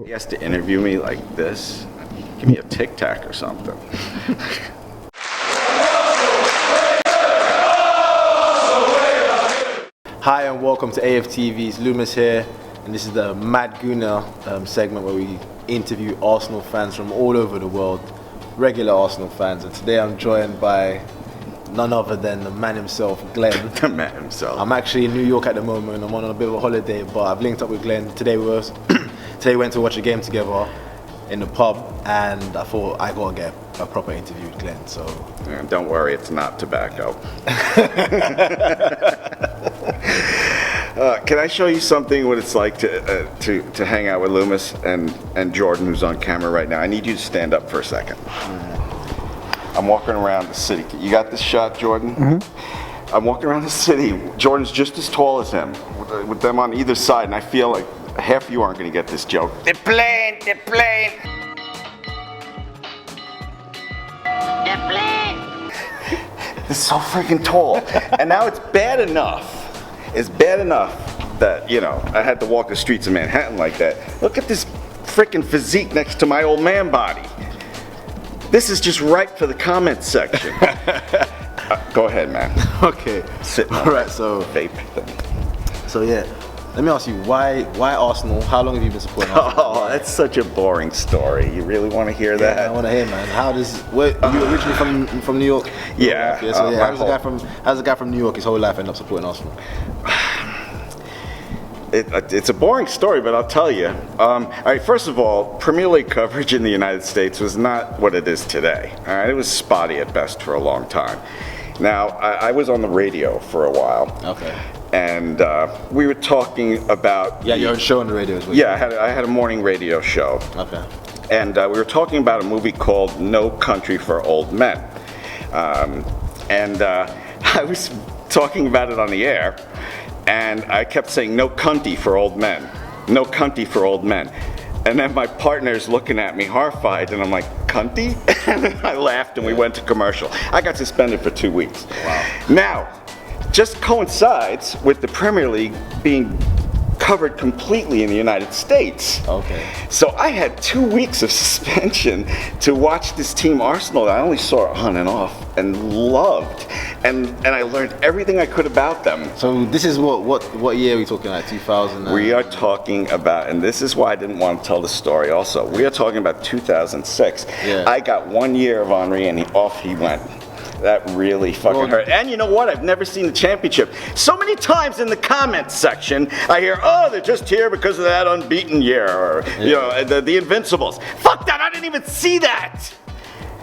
He has to interview me like this. Give me a Tic Tac or something. Hi and welcome to AFTV's Lumos here, and this is the Mad Gooner segment where we interview Arsenal fans from all over the world, regular Arsenal fans, and today I'm joined by none other than the man himself, Glenn. The man himself. I'm actually in New York at the moment. I'm on a bit of a holiday, but I've linked up with Glenn. Today we went to watch a game together in the pub, and I thought I gotta get a proper interview with Glenn. So yeah, don't worry, it's not tobacco. Can I show you something what it's like to hang out with Lumos and Jordan, who's on camera right now? I need you to stand up for a second. I'm walking around the city. You got this shot, Jordan? Mm-hmm. I'm walking around the city. Jordan's just as tall as him, with them on either side, and I feel like half of you aren't going to get this joke. The plane. It's so freaking tall. And now it's bad enough. It's bad enough that, you know, I had to walk the streets of Manhattan like that. Look at this freaking physique next to my old man body. This is just ripe for the comments section. Go ahead, man. okay. Sitting on Alright, so vape thing. So yeah, let me ask you, why Arsenal? How long have you been supporting Arsenal? Oh, that's such a boring story. You really want to hear that? I want to hear, man. You originally from New York? Yeah. So yeah, how's a guy from New York his whole life end up supporting Arsenal? It's a boring story, but I'll tell you. All right, first of all, Premier League coverage in the United States was not what it is today. All right, it was spotty at best for a long time. Now, I was on the radio for a while. Okay. And we were talking about... Yeah, your show on the radio as well. Yeah, I had a morning radio show. Okay. And we were talking about a movie called No Country for Old Men. I was talking about it on the air, and I kept saying, no cunty for old men. No cunty for old men. And then my partner's looking at me horrified, and I'm like, cunty? And then I laughed, and we went to commercial. I got suspended for 2 weeks. Wow. Now, just coincides with the Premier League being covered completely in the United States. Okay. So I had 2 weeks of suspension to watch this team Arsenal that I only saw on and off and loved. And I learned everything I could about them. So this is what year are we talking about? 2000? We are talking about, and this is why I didn't want to tell the story also, we are talking about 2006. Yeah. I got 1 year of Henry and off he went. That really fucking hurt. And you know what? I've never seen the championship. So many times in the comments section, I hear, oh, they're just here because of that unbeaten year, or, you know, the Invincibles. Fuck that, I didn't even see that.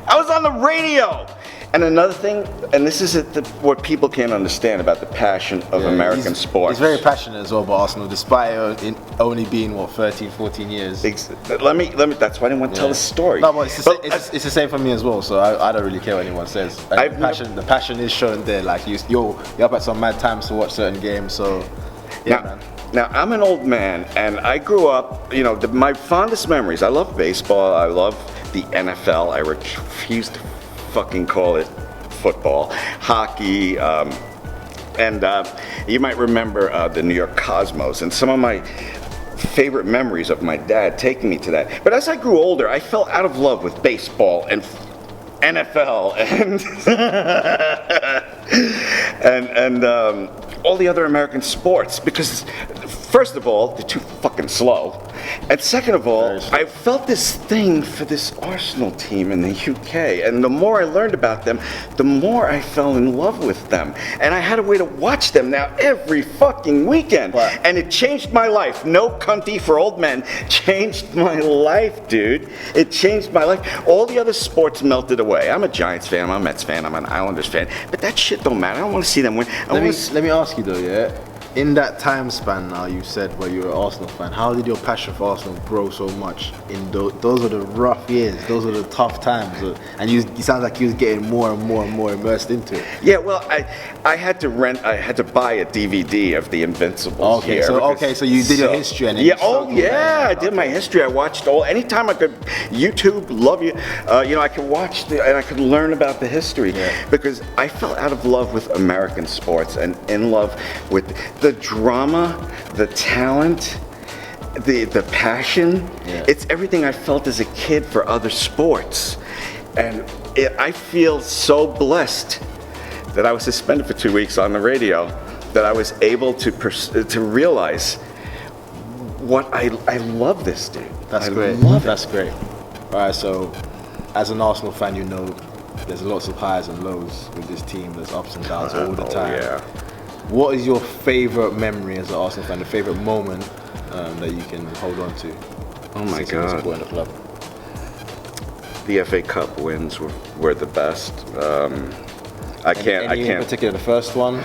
I was on the radio. And another thing, and this is what people can't understand about the passion of American sports. He's very passionate as well about Arsenal, despite it only being, 13, 14 years. Let me. That's why I didn't want to tell the story. No, but it's the same for me as well, so I don't really care what anyone says. Like, the passion is shown there. Like, you're up at some mad times to watch certain games, so, yeah, man. Now, I'm an old man, and I grew up, you know, my fondest memories, I love baseball, I love the NFL, I refuse to fucking call it football, hockey, and you might remember the New York Cosmos, and some of my favorite memories of my dad taking me to that. But as I grew older, I fell out of love with baseball and NFL and all the other American sports, because first of all, they're too fucking slow, and second of all, I felt this thing for this Arsenal team in the UK, and the more I learned about them, the more I fell in love with them, and I had a way to watch them now every fucking weekend. Wow. And it changed my life. No cunty for old men changed my life, dude. It changed my life. All the other sports melted away. I'm a Giants fan, I'm a Mets fan, I'm an Islanders fan, but that shit don't matter. I don't want to see them win. Let me ask you though, yeah? In that time span now, you said where you were an Arsenal fan, how did your passion for Arsenal grow so much? Those were the rough years, those were the tough times, and you sound like you was getting more and more and more immersed into it. Yeah, well, I had to buy a DVD of the Invincibles. Okay, so you did your history and I did my history. I watched anytime I could. YouTube, love you. I could watch and I could learn about the history, because I fell out of love with American sports and in love with the drama, the talent, the passion. Yeah. It's everything I felt as a kid for other sports, and I feel so blessed that I was suspended for 2 weeks on the radio, that I was able to realize what I love this dude. That's I great. love it. That's great. All right, so as an Arsenal fan, you know there's lots of highs and lows with this team. There's ups and downs all the time. Yeah. What is your favorite memory as an Arsenal fan? The favorite moment that you can hold on to? Oh my since you've been God. supporting the club? The FA Cup wins were the best. I can't. In particular, the first one.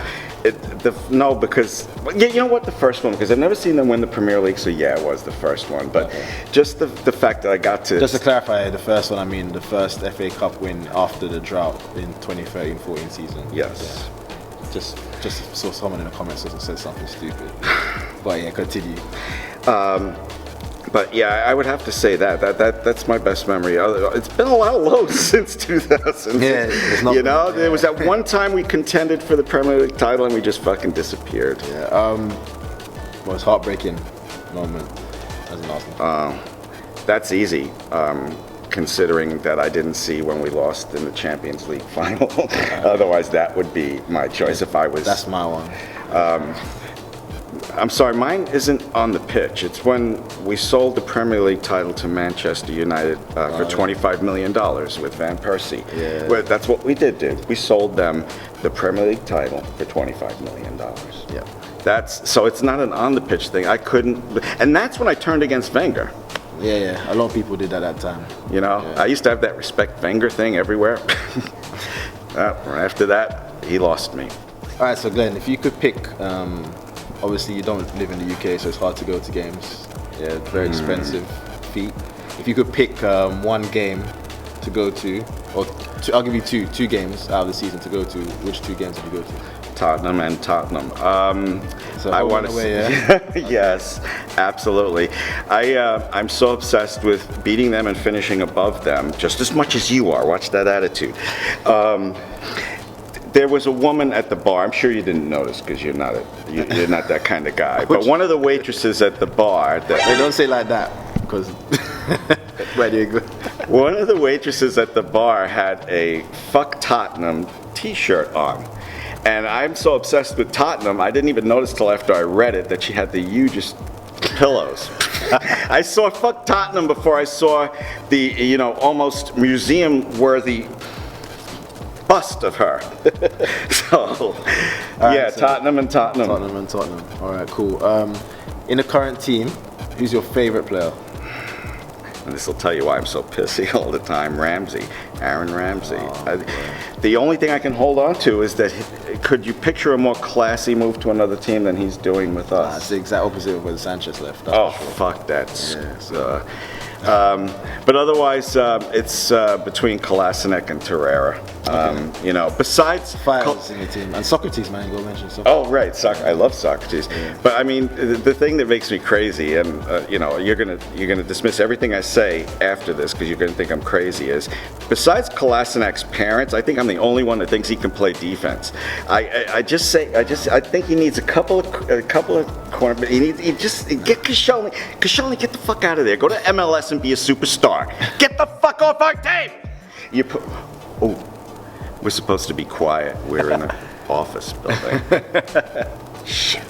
No, because you know what, the first one, because I've never seen them win the Premier League, so yeah, it was the first one. But just the fact that I got to. Just to clarify, the first one, I mean the first FA Cup win after the drought in 2013-14 season. Yes. Yeah. Just saw someone in the comments that said something stupid. But yeah, continue. But yeah, I would have to say that's my best memory. It's been a lot of lows since 2000. Yeah, it's not. You know, there was that one time we contended for the Premier League title and we just fucking disappeared. Yeah. Most heartbreaking moment as an Arsenal fan? That's easy, considering that I didn't see when we lost in the Champions League final. Otherwise, that would be my choice if I was. That's my one. I'm sorry, mine isn't on the pitch. It's when we sold the Premier League title to Manchester United for $25 million with Van Persie. Yeah. Well, that's what we did do. We sold them the Premier League title for $25 million. Yeah. So it's not an on the pitch thing. I couldn't, and that's when I turned against Wenger. Yeah. A lot of people did that at that time. You know, Yeah. I used to have that respect Wenger thing everywhere. After that, he lost me. All right, so Glenn, if you could pick, obviously you don't live in the UK, so it's hard to go to games. Yeah, very expensive feat. If you could pick one game to go to, I'll give you two games out of the season to go to. Which two games would you go to? Tottenham and Tottenham. So I home want and to away, yeah? Yes, absolutely. I'm so obsessed with beating them and finishing above them, just as much as you are. Watch that attitude. There was a woman at the bar. I'm sure you didn't notice because you're not that kind of guy. But one of the waitresses at the bar. Hey, don't say it like that, because where do you go? One of the waitresses at the bar had a "Fuck Tottenham" T-shirt on. And I'm so obsessed with Tottenham, I didn't even notice till after I read it that she had the hugest pillows. I saw "Fuck Tottenham" before I saw the, almost museum-worthy bust of her. So, yeah, so Tottenham and Tottenham. Tottenham and Tottenham. All right, cool. In the current team, who's your favorite player? And this will tell you why I'm so pissy all the time. Aaron Ramsey. The only thing I can hold on to is that could you picture a more classy move to another team than he's doing with us? That's the exact opposite of when Sanchez left. Fuck that. But otherwise, it's between Kolasinac and Torreira. Besides Files in the team, and Socrates, man, go mention Socrates. Oh right, I love Socrates. Yeah. But I mean, the thing that makes me crazy, and you're gonna dismiss everything I say after this because you're gonna think I'm crazy. Is besides Kolasinac's parents, I think I'm the only one that thinks he can play defense. I think he needs a couple of corner. He just get Koscielny. Koscielny, get the fuck out of there. Go to MLS and be a superstar. Get the fuck off our team. We're supposed to be quiet. We're in an office building. Shit.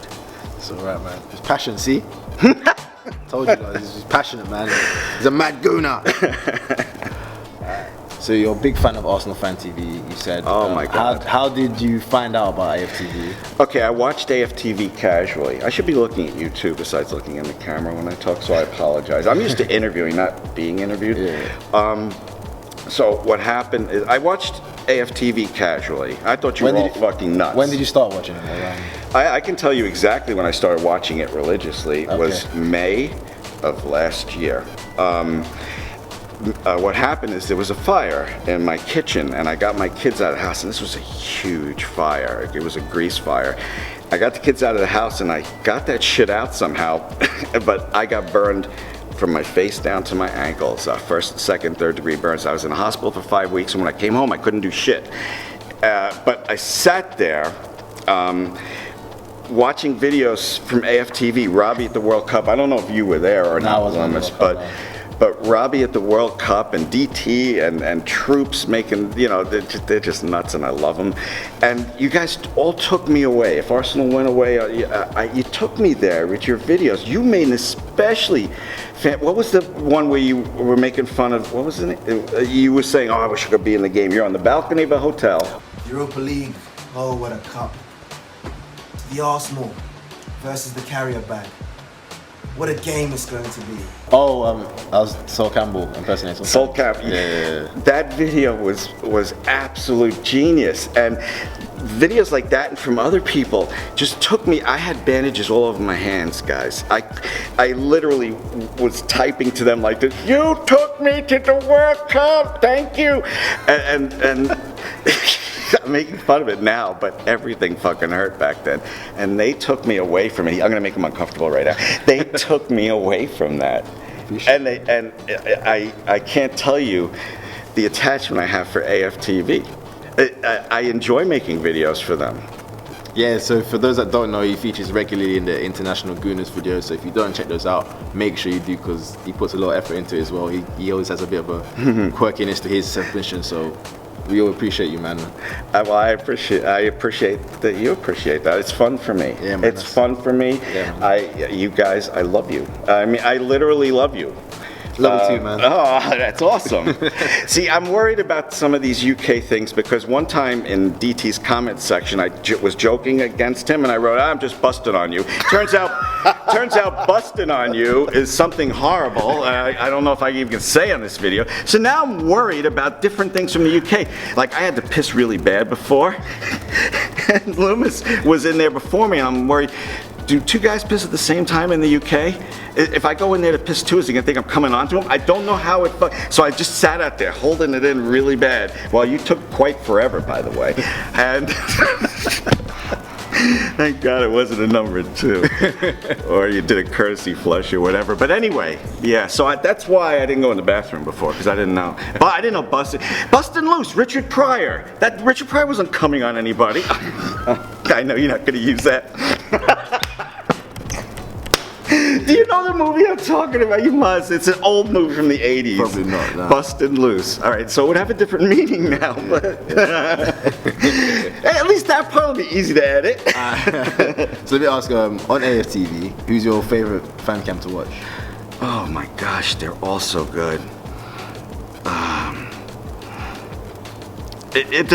It's alright, man. It's passion, see? Told you guys, he's passionate, man. He's a mad Gooner. So you're a big fan of Arsenal Fan TV, you said. Oh my God. How did you find out about AFTV? Okay, I watched AFTV casually. I should be looking at you too, besides looking in the camera when I talk, so I apologize. I'm used to interviewing, not being interviewed. Yeah. So what happened is I watched AFTV casually. I thought you were all fucking nuts. When did you start watching it? I can tell you exactly when I started watching it religiously. It was May of last year. What happened is there was a fire in my kitchen, and I got my kids out of the house, and this was a huge fire. It was a grease fire. I got the kids out of the house, and I got that shit out somehow, but I got burned from my face down to my ankles, first, second, third degree burns. I was in the hospital for 5 weeks, and when I came home, I couldn't do shit. But I sat there watching videos from AFTV, Robbie at the World Cup. I don't know if you were there or No, I not, wasn't on the Lumos, World Cup, but Robbie at the World Cup and DT and Troops making, they're just nuts, and I love them. And you guys all took me away. If Arsenal went away, you took me there with your videos. You made an especially what was the one where you were making fun of, what was it? You were saying, I wish I could be in the game. You're on the balcony of a hotel. Europa League, oh what a cup. The Arsenal versus the carrier bag. What a game it's going to be. Oh, I was Sol Campbell impersonating Sol Campbell. Yeah. That video was absolute genius, and videos like that and from other people just took me. I had bandages all over my hands, guys. I literally was typing to them like this. You took me to the World Cup. Thank you, and. I'm making fun of it now, but everything fucking hurt back then. And they took me away from it. I'm gonna make them uncomfortable right now. They took me away from that. And I can't tell you the attachment I have for AFTV. I enjoy making videos for them. Yeah, so for those that don't know, he features regularly in the international Gooners videos. So if you don't check those out, make sure you do, because he puts a lot of effort into it as well. He always has a bit of a quirkiness to his submission. So we all appreciate you, man. Well, I appreciate that you appreciate that. It's fun for me. Yeah, man, it's fun for me. Yeah, You guys, I love you. I mean, I literally love you. Love you too, man. Oh, that's awesome. See, I'm worried about some of these UK things, because one time in DT's comment section, I was joking against him, and I wrote, I'm just busting on you. Turns out busting on you is something horrible. I don't know if I even can say on this video. So now I'm worried about different things from the UK. Like, I had to piss really bad before, and Lumos was in there before me, and I'm worried. Do two guys piss at the same time in the UK? If I go in there to piss too, is he gonna think I'm coming on to him? I don't know how it. So I just sat out there holding it in really bad. Well, you took quite forever, by the way, and thank God it wasn't a number 2, or you did a courtesy flush or whatever. But anyway, yeah. So that's why I didn't go in the bathroom before, because I didn't know. But I didn't know busting loose. Richard Pryor. That Richard Pryor wasn't coming on anybody. I know you're not gonna use that. Do you know the movie I'm talking about? You must. It's an old movie from the 80s. Probably not, no. Busted Loose. All right, so it would have a different meaning now, but hey, at least that part will be easy to edit. So let me ask, on AFTV, who's your favorite fan cam to watch? Oh my gosh, they're all so good. It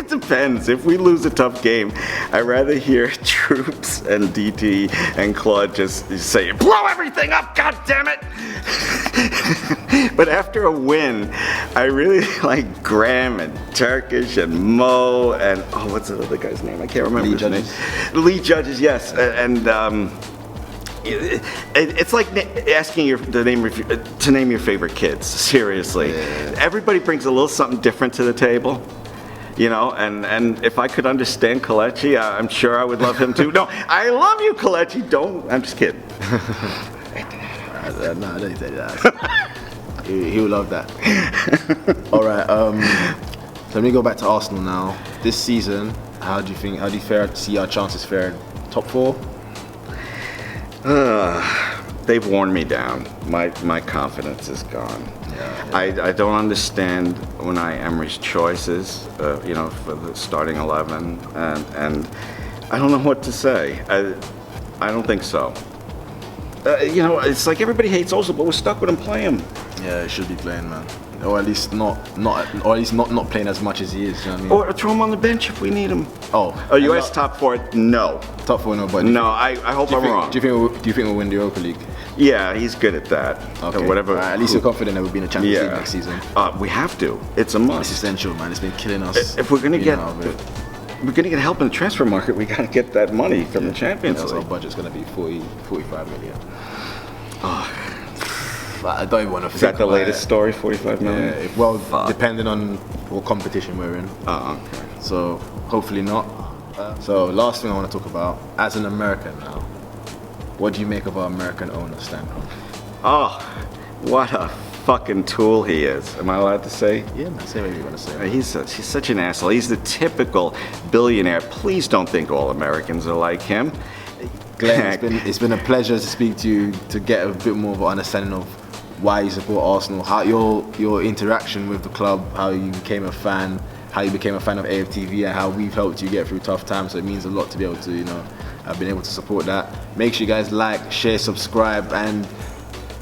depends. If we lose a tough game, I'd rather hear Troops and DT and Claude just say, blow everything up, god damn it! But after a win, I really like Graham and Turkish and Mo and, oh, what's the other guy's name? I can't remember his name. Lee Judges, yes. And it's like asking to name your favorite kids. Seriously, everybody brings a little something different to the table, And if I could understand Kalechi, I'm sure I would love him too. No, I love you, Kalechi. Don't. I'm just kidding. No, don't say that. He would love that. All right. So let me go back to Arsenal now. This season, how do you see our chances faring? Top 4? They've worn me down. My confidence is gone. Yeah. I don't understand Unai Emery's choices, for the starting 11, and I don't know what to say. I don't think so. It's like everybody hates Ozil, but we're stuck with him playing. Yeah, he should be playing, man. Or at least not playing as much as he is. You know what I mean? Or throw him on the bench if we need him. Oh, US top 4? No. Top 4, no. But no, I hope I'm wrong. Do you think we'll win the Europa League? Yeah, he's good at that. Okay. Whatever. At least you're confident that we'll be in the Champions League next season. We have to. It's a must. It's essential, man. It's been killing us. If we're gonna get help in the transfer market, we gotta get that money from the Champions League. So our budget's gonna be 45 million. I don't even want to. Is that the latest story? 45 million? Yeah. Well, depending on what competition we're in. Oh, okay. So hopefully not. So last thing I want to talk about, as an American now, what do you make of our American owner, Stan? Oh, what a fucking tool he is. Am I allowed to say? Yeah, man, say what you want to say. He's such an asshole. He's the typical billionaire. Please don't think all Americans are like him. Glenn, it's been a pleasure to speak to you, to get a bit more of an understanding of why you support Arsenal, how your interaction with the club, how you became a fan, how you became a fan of AFTV, and how we've helped you get through tough times. So it means a lot to be able to, you know, have been able to support that. Make sure you guys like, share, subscribe, and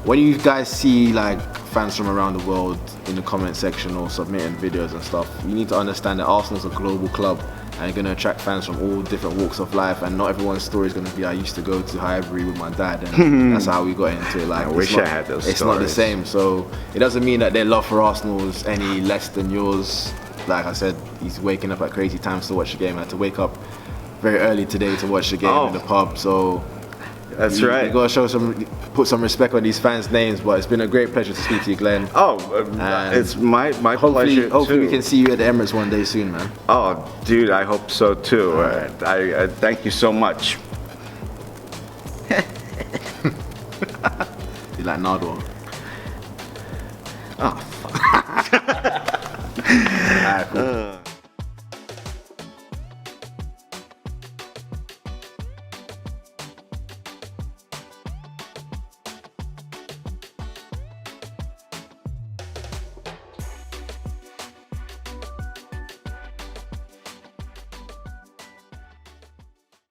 when you guys see like fans from around the world in the comment section or submitting videos and stuff, you need to understand that Arsenal's a global club and you're going to attract fans from all different walks of life, and not everyone's story is going to be, I used to go to Highbury with my dad and that's how we got into it. Like, I wish I had those It's stories. not the same, so it doesn't mean that their love for Arsenal is any less than yours. Like I said, he's waking up at crazy times to watch the game. I had to wake up very early today to watch the game in the pub, so that's right. You gotta put some respect on these fans' names. But it's been a great pleasure to speak to you, Glenn. It's my pleasure. Hopefully too. we can see you at the Emirates one day soon, man. Oh, dude, I hope so too. Right. I thank you so much. You like Nardwar? Oh, fuck. Alright, cool.